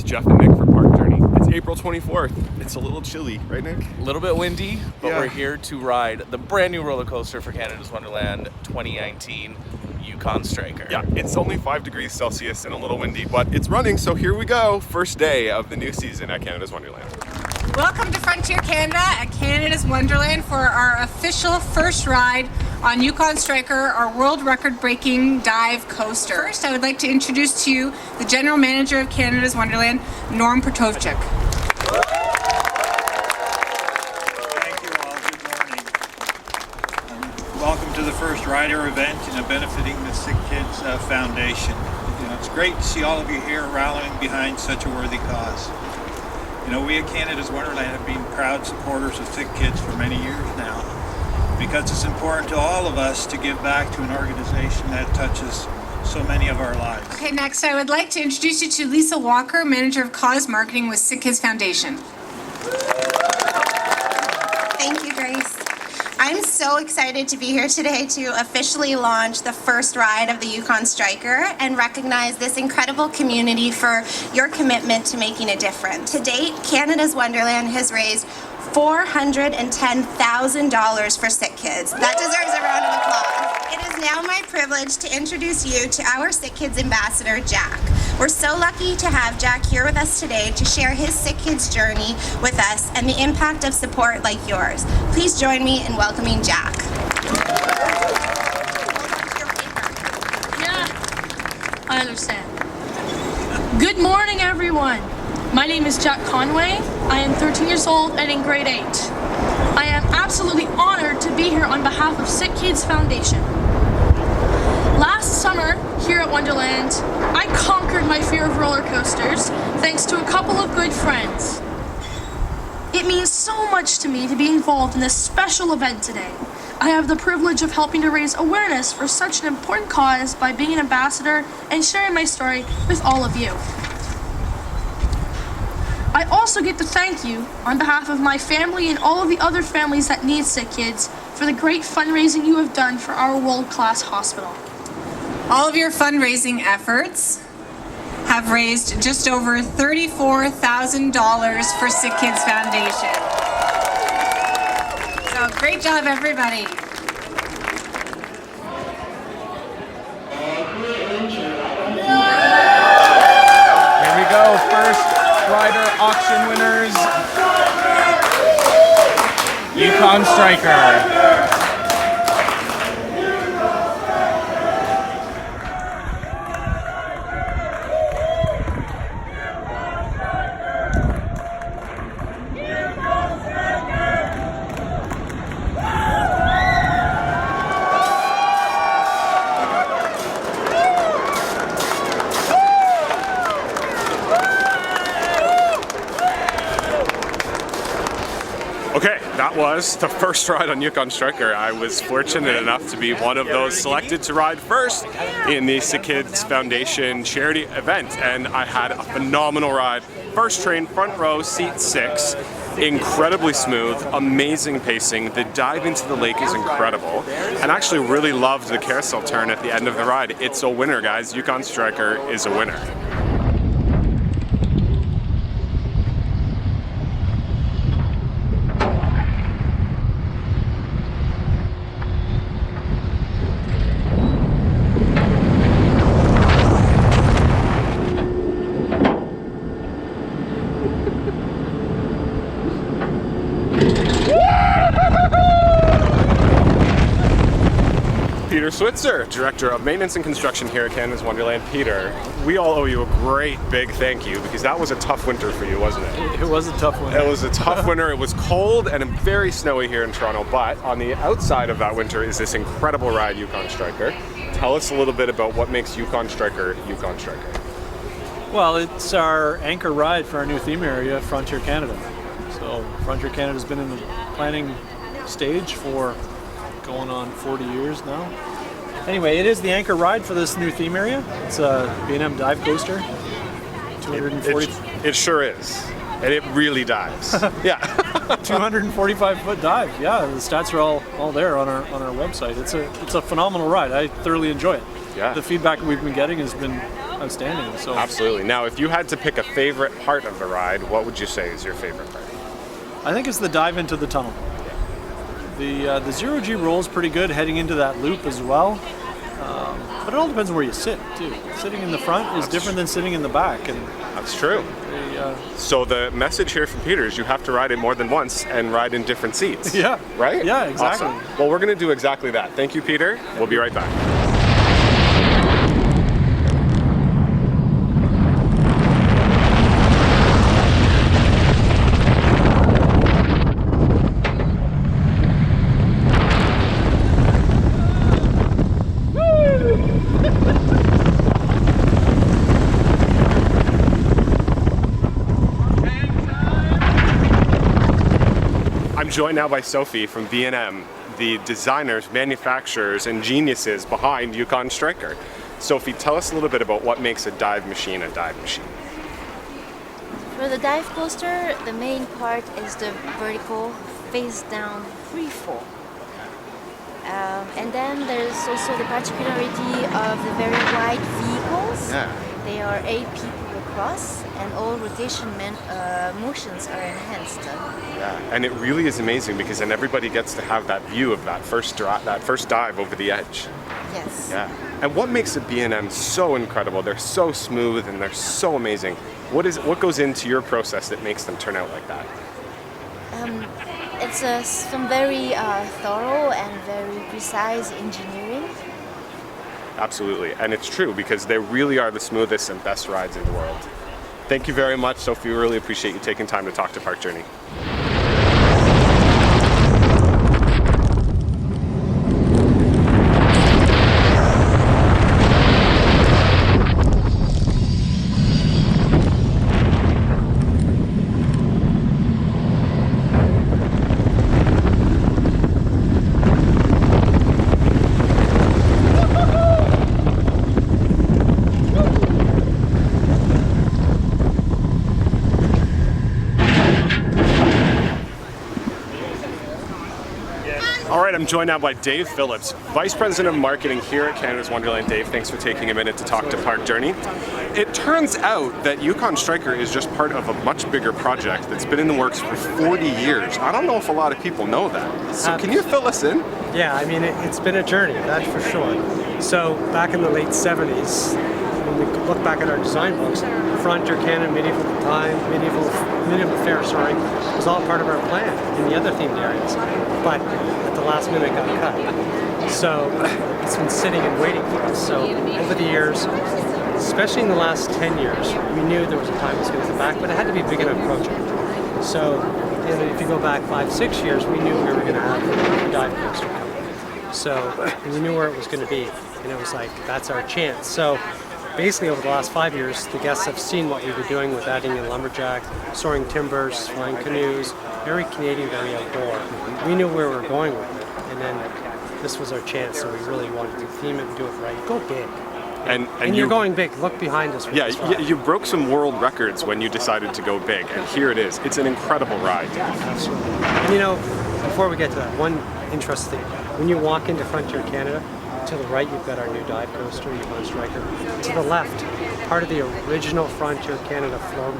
Jeff and Nick for Park Journey. It's April 24th. It's a little chilly, right, Nick? A little bit windy, but Yeah. we're here to ride the brand new roller coaster for Canada's Wonderland 2019, Yukon Striker. Yeah, it's only 5 degrees Celsius and a little windy, but it's running, so here we go. First day of the new season at Canada's Wonderland. Welcome to Frontier Canada at Canada's Wonderland for our official first ride on Yukon Striker, our world record-breaking dive coaster. First, I would like to introduce to you the General Manager of Canada's Wonderland, Norm Protovchik. Thank you all. Good morning. Welcome to the first rider event benefiting the Sick Kids Foundation. It's great to see all of you here rallying behind such a worthy cause. We at Canada's Wonderland have been proud supporters of Sick Kids for many years now, because it's important to all of us to give back to an organization that touches so many of our lives. Okay, next I would like to introduce you to Lisa Walker, Manager of Cause Marketing with Sick Kids Foundation. Thank you, Grace. I'm so excited to be here today to officially launch the first ride of the Yukon Striker and recognize this incredible community for your commitment to making a difference. To date, Canada's Wonderland has raised $410,000 for Sick Kids. That deserves a round of applause. It is now my privilege to introduce you to our Sick Kids ambassador, Jack. We're so lucky to have Jack here with us today to share his Sick Kids journey with us and the impact of support like yours. Please join me in welcoming Jack. Yeah, I understand. Good morning, everyone. My name is Jack Conway. I am 13 years old and in grade 8. I am absolutely honored to be here on behalf of Sick Kids Foundation. Last summer, here at Wonderland, I conquered my fear of roller coasters thanks to a couple of good friends. It means so much to me to be involved in this special event today. I have the privilege of helping to raise awareness for such an important cause by being an ambassador and sharing my story with all of you. I also get to thank you on behalf of my family and all of the other families that need Sick Kids for the great fundraising you have done for our world-class hospital. All of your fundraising efforts have raised just over $34,000 for Sick Kids Foundation. So great job, everybody. Here we go, first rider auction winners. Yukon Striker. Okay, that was the first ride on Yukon Striker. I was fortunate enough to be one of those selected to ride first in the Sick Kids Foundation charity event, and I had a phenomenal ride. First train, front row, seat 6. Incredibly smooth, amazing pacing. The dive into the lake is incredible, and I actually really loved the carousel turn at the end of the ride. It's a winner, guys. Yukon Striker is a winner. Peter Switzer, Director of Maintenance and Construction here at Canada's Wonderland. Peter, we all owe you a great big thank you, because that was a tough winter for you, wasn't it? It was a tough winter. It was a tough winter. It was cold and very snowy here in Toronto, but on the outside of that winter is this incredible ride, Yukon Striker. Tell us a little bit about what makes Yukon Striker Yukon Striker. Well, it's our anchor ride for our new theme area, Frontier Canada. So Frontier Canada's been in the planning stage for going on 40 years now. Anyway, it is the anchor ride for this new theme area. It's a B&M dive coaster, 240. It sure is, and it really dives. Yeah. 245-foot dive. Yeah, the stats are all there on our website. It's a phenomenal ride. I thoroughly enjoy it. Yeah. The feedback we've been getting has been outstanding. So Absolutely. Now, if you had to pick a favorite part of the ride, what would you say is your favorite part? I think it's the dive into the tunnel. The zero-G roll is pretty good heading into that loop as well. But it all depends on where you sit, too. Sitting in the front is different than sitting in the back. And That's true. So the message here from Peter is you have to ride it more than once and ride in different seats. Yeah. Right? Yeah, exactly. Awesome. Well, we're going to do exactly that. Thank you, Peter. We'll be right back. I'm joined now by Sophie from V&M, the designers, manufacturers, and geniuses behind Yukon Striker. Sophie, tell us a little bit about what makes a dive machine a dive machine. For the dive coaster, the main part is the vertical face down free fall. And then there's also the particularity of the very wide vehicles. Yeah. They are 8 people across, and all rotation motions are enhanced. Yeah, and it really is amazing because then everybody gets to have that view of that first dive over the edge. Yes. Yeah. And what makes a B&M so incredible? They're so smooth and they're so amazing. What goes into your process that makes them turn out like that? It's some very thorough and very precise engineering. Absolutely, and it's true because they really are the smoothest and best rides in the world. Thank you very much, Sophie. We really appreciate you taking time to talk to Park Journey. All right, I'm joined now by Dave Phillips, Vice President of Marketing here at Canada's Wonderland. Dave, thanks for taking a minute to talk to Park Journey. It turns out that Yukon Striker is just part of a much bigger project that's been in the works for 40 years. I don't know if a lot of people know that. So can you fill us in? Yeah, I mean, it's been a journey, that's for sure. So back in the late 70s, when we look back at our design books, Frontier Canada, Medieval Fair, was all part of our plan in the other themed areas. But at the last minute it got cut. So it's been sitting and waiting for us. So over the years, especially in the last 10 years, we knew there was a time it was going to come back, but it had to be a big enough project. So if you go back 5-6 years, we knew we were going to have a dive coaster coming. So we knew where it was going to be, and it was like, that's our chance. So basically over the last 5 years, the guests have seen what we've been doing with adding in lumberjack, soaring timbers, flying canoes, very Canadian, very outdoor. We knew where we were going with it, and then this was our chance, so we really wanted to theme it and do it right. Go big. And you're going big. Look behind us. Yeah, you broke some world records when you decided to go big, and here it is. It's an incredible ride. Absolutely. And before we get to that, one interesting thing. When you walk into Frontier Canada, to the right you've got our new dive coaster, Yukon Striker. To the left, part of the original Frontier Canada floor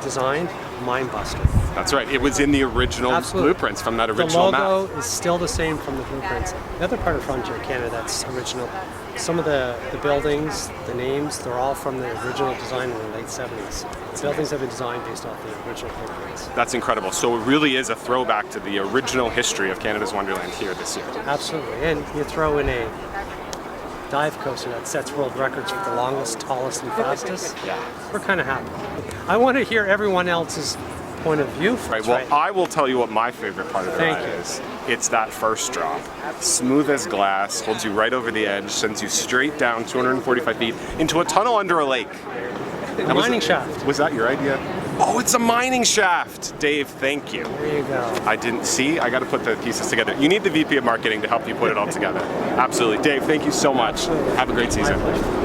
design, Mindbuster. That's right. It was in the original blueprints from that original map. The logo is still the same from the blueprints. The other part of Frontier Canada that's original, some of the buildings, the names, they're all from the original design in the late 70s. The buildings have been designed based off the original blueprints. That's incredible. So it really is a throwback to the original history of Canada's Wonderland here this year. Absolutely. And you throw in a dive coaster that sets world records for the longest, tallest, and fastest. Yeah. We're kind of happy. I want to hear everyone else's point of view first. Right. Well, I will tell you what my favorite part of the ride is. It's that first drop. Smooth as glass, holds you right over the edge, sends you straight down 245 feet into a tunnel under a lake. A mining shaft. Was that your idea? Oh, it's a mining shaft! Dave, thank you. There you go. I didn't see. I got to put the pieces together. You need the VP of Marketing to help you put it all together. Absolutely. Dave, thank you so much. Absolutely. Have a great season. My pleasure.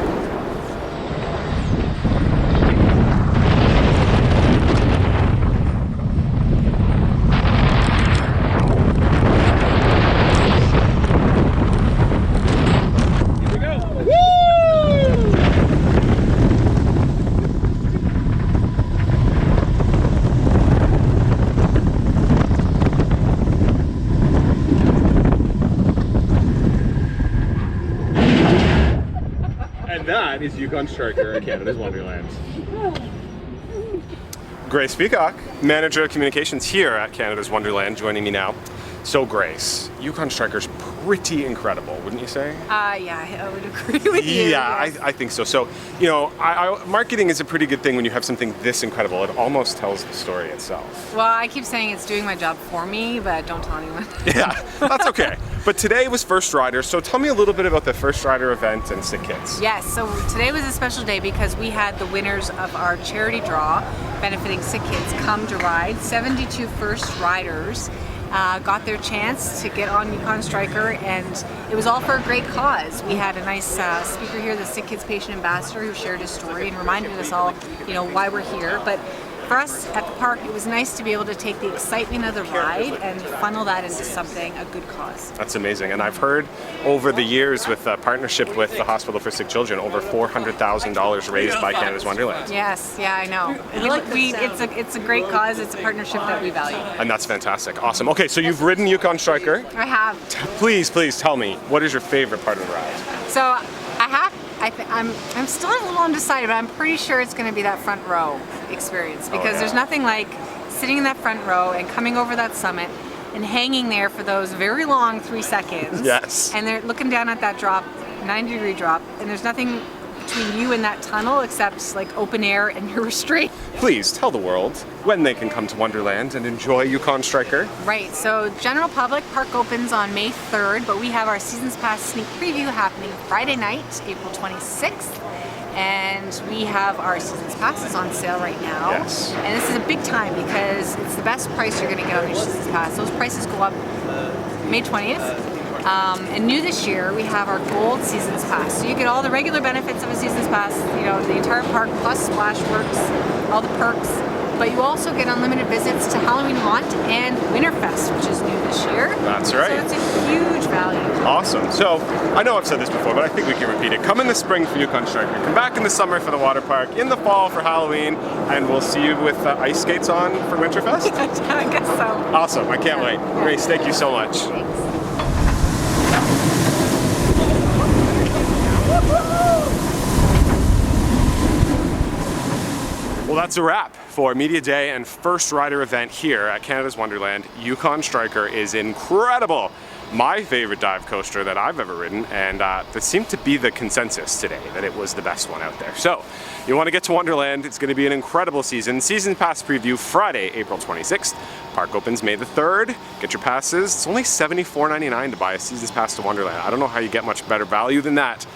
that is Yukon Striker at Canada's Wonderland. Grace Peacock, Manager of Communications here at Canada's Wonderland, joining me now. So Grace, Yukon Striker's pretty incredible, wouldn't you say? Yeah, I would agree with you. Yeah, Yes. I think so. So, marketing is a pretty good thing when you have something this incredible. It almost tells the story itself. Well, I keep saying it's doing my job for me, but don't tell anyone. Yeah, that's okay. But today was First Rider, so tell me a little bit about the First Rider event and Sick Kids. Yes, so today was a special day because we had the winners of our charity draw benefiting Sick Kids come to ride. 72 First Riders got their chance to get on Yukon Striker, and it was all for a great cause. We had a nice speaker here, the Sick Kids Patient Ambassador, who shared his story and reminded us all, why we're here. But for us at the park, it was nice to be able to take the excitement of the ride and funnel that into something, a good cause. That's amazing. And I've heard over the years with a partnership with the Hospital for Sick Children, over $400,000 raised by Canada's Wonderland. Yes, yeah, I know. It's a great cause. It's a partnership that we value. And that's fantastic. Awesome. Okay, so you've ridden Yukon Striker. I have. Please tell me, what is your favorite part of the ride? So I'm still a little undecided, but I'm pretty sure it's going to be that front row experience because there's nothing like sitting in that front row and coming over that summit and hanging there for those very long 3 seconds. Yes. And they're looking down at that drop, 90-degree drop, and there's nothing between you and that tunnel except like open air and you're restrained. Please tell the world when they can come to Wonderland and enjoy Yukon Striker. Right, so general public park opens on May 3rd, but we have our Seasons Pass sneak preview happening Friday night, April 26th. And we have our Seasons Passes on sale right now. Yes. And this is a big time because it's the best price you're going to get on your Seasons Pass. Those prices go up May 20th. And new this year, we have our Gold Seasons Pass. So you get all the regular benefits of a Seasons Pass, the entire park plus Splashworks, all the perks. But you also get unlimited visits to Halloween Haunt and Winterfest, which is new this year. That's right. So it's a huge value. Awesome. So I know I've said this before, but I think we can repeat it. Come in the spring for Yukon Striker. Come back in the summer for the water park, in the fall for Halloween, and we'll see you with ice skates on for Winterfest. I guess so. Awesome. I can't wait. Grace, thank you so much. Thanks. Well, that's a wrap for Media Day and First Rider event here at Canada's Wonderland. Yukon Striker is incredible. My favorite dive coaster that I've ever ridden, and that seemed to be the consensus today, that it was the best one out there. So, you want to get to Wonderland, it's going to be an incredible season. Season Pass preview Friday, April 26th. Park opens May the 3rd. Get your passes. It's only $74.99 to buy a Seasons Pass to Wonderland. I don't know how you get much better value than that.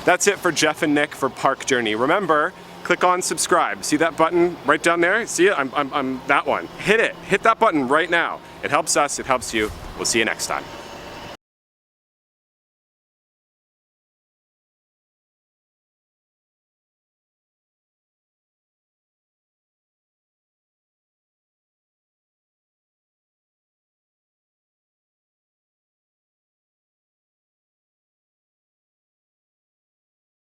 That's it for Jeff and Nick for Park Journey. Remember, click on subscribe. See that button right down there? See it? I'm that one. Hit it. Hit that button right now. It helps us. It helps you. We'll see you next time.